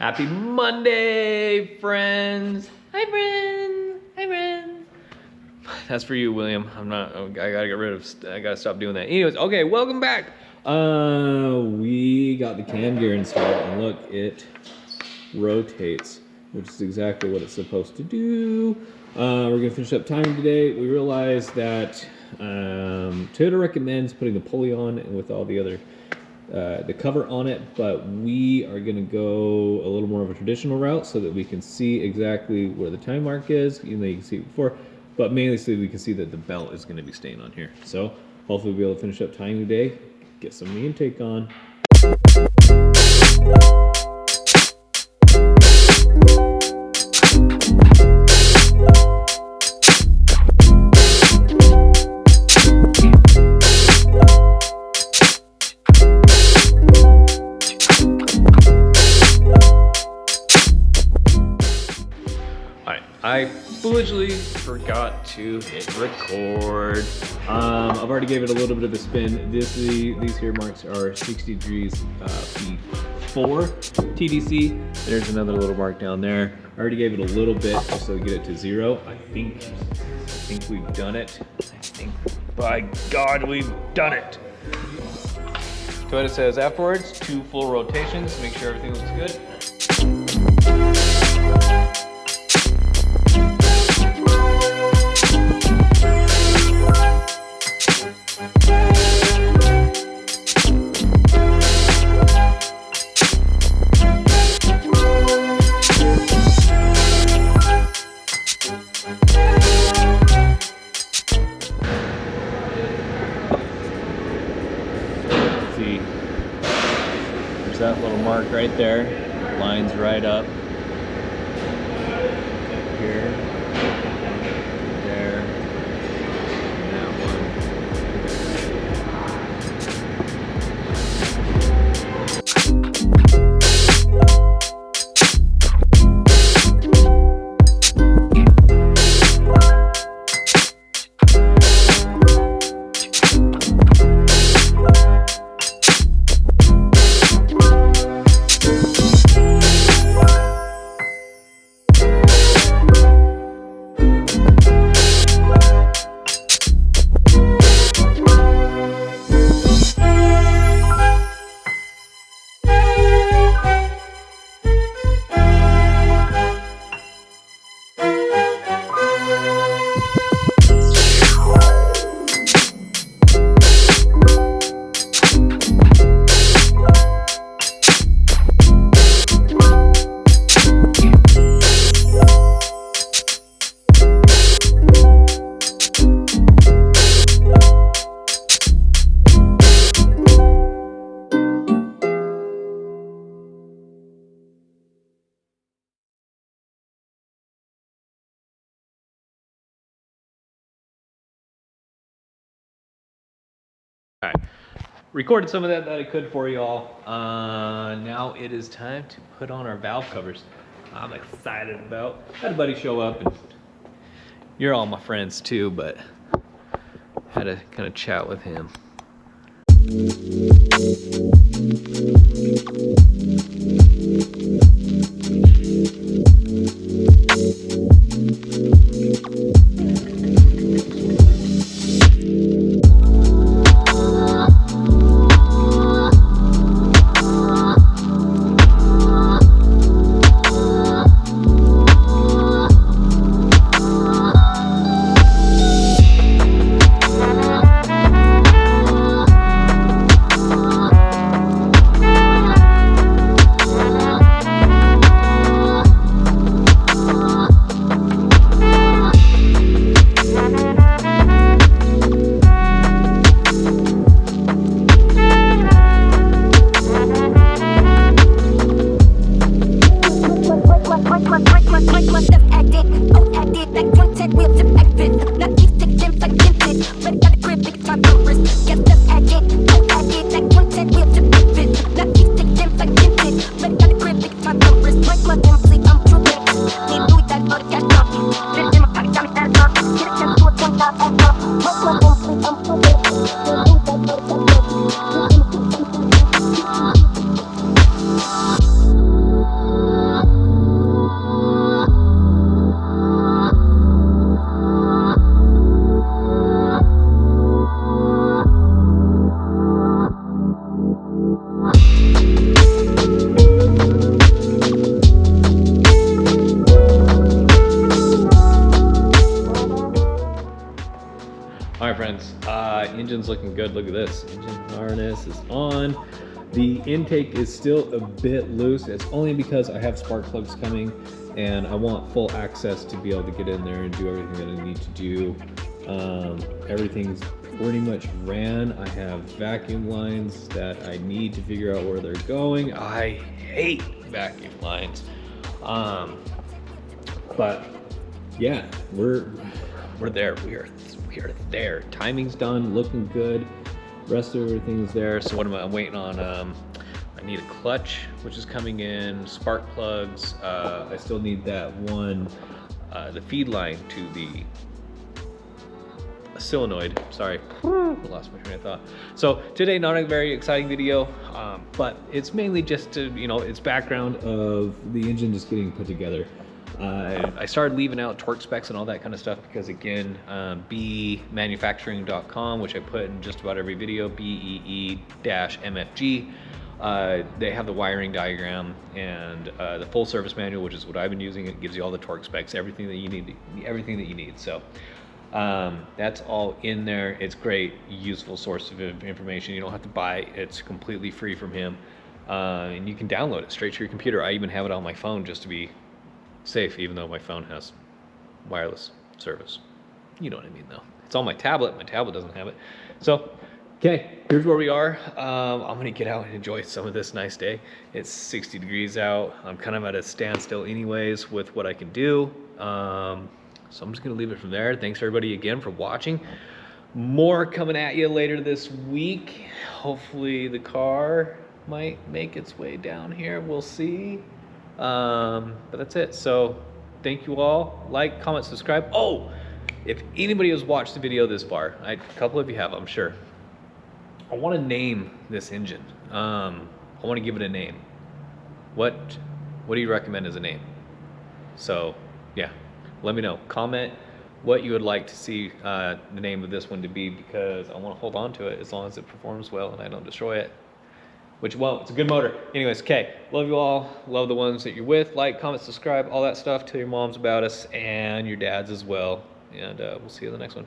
Happy Monday, friends. Hi, friends. Hi, friends. That's for you, William. I gotta stop doing that. Anyways, okay, welcome back. We got the cam gear installed, and look, it rotates, which is exactly what it's supposed to do. We're gonna finish up timing today. We realized that Toyota recommends putting the pulley on and with all the other the cover on it, but we are going to go a little more of a traditional route so that we can see exactly where the time mark is. You can see it before, but mainly so we can see that the belt is going to be staying on here. So hopefully we'll be able to finish up tying today, get some of the intake on. I foolishly forgot to hit record. I've already gave it a little bit of a spin. These here marks are 60 degrees P4 TDC. There's another little mark down there. I already gave it a little bit just so we get it to 0. I think we've done it. By God, we've done it. Toyota says afterwards, 2 full rotations, make sure everything looks good. There's that little mark right there, lines right up here, there, and that one. All right, recorded some of that I could for y'all. Now it is time to put on our valve covers. I'm excited about. Had a buddy show up, and you're all my friends too, but had to kind of chat with him. Engine's looking good. Look at this. Engine harness is on. The intake is still a bit loose. It's only because I have spark plugs coming and I want full access to be able to get in there and do everything that I need to do. Everything's pretty much ran. I have vacuum lines that I need to figure out where they're going. I hate vacuum lines. But yeah, we're there. We are there. Timing's done, looking good. Rest of everything's there. So what am I waiting on? I need a clutch, which is coming in, spark plugs. I still need that one, the feed line to the solenoid. Sorry, I lost my train of thought. So today, not a very exciting video, but it's mainly just to, it's background of the engine just getting put together. I started leaving out torque specs and all that kind of stuff because, again, bemanufacturing.com, which I put in just about every video, BEE-MFG. They have the wiring diagram and the full service manual, which is what I've been using. It gives you all the torque specs, everything that you need. So that's all in there. It's great, useful source of information. You don't have to buy it. It's completely free from him, and you can download it straight to your computer. I even have it on my phone just to be safe, even though my phone has wireless service. You know what I mean, though. It's on my tablet. My tablet doesn't have it. So, okay, here's where we are. I'm gonna get out and enjoy some of this nice day. It's 60 degrees out. I'm kind of at a standstill anyways with what I can do. So I'm just gonna leave it from there. Thanks everybody again for watching. More coming at you later this week. Hopefully the car might make its way down here. We'll see. But that's it. So thank you all. Like, comment, subscribe. Oh, if anybody has watched the video this far, a couple of you have, I'm sure. I want to name this engine. I want to give it a name. What do you recommend as a name? So yeah, let me know. Comment what you would like to see the name of this one to be, because I want to hold on to it as long as it performs well and I don't destroy it. Which, well, it's a good motor. Anyways, okay, love you all. Love the ones that you're with. Like, comment, subscribe, all that stuff. Tell your moms about us and your dads as well. And we'll see you in the next one.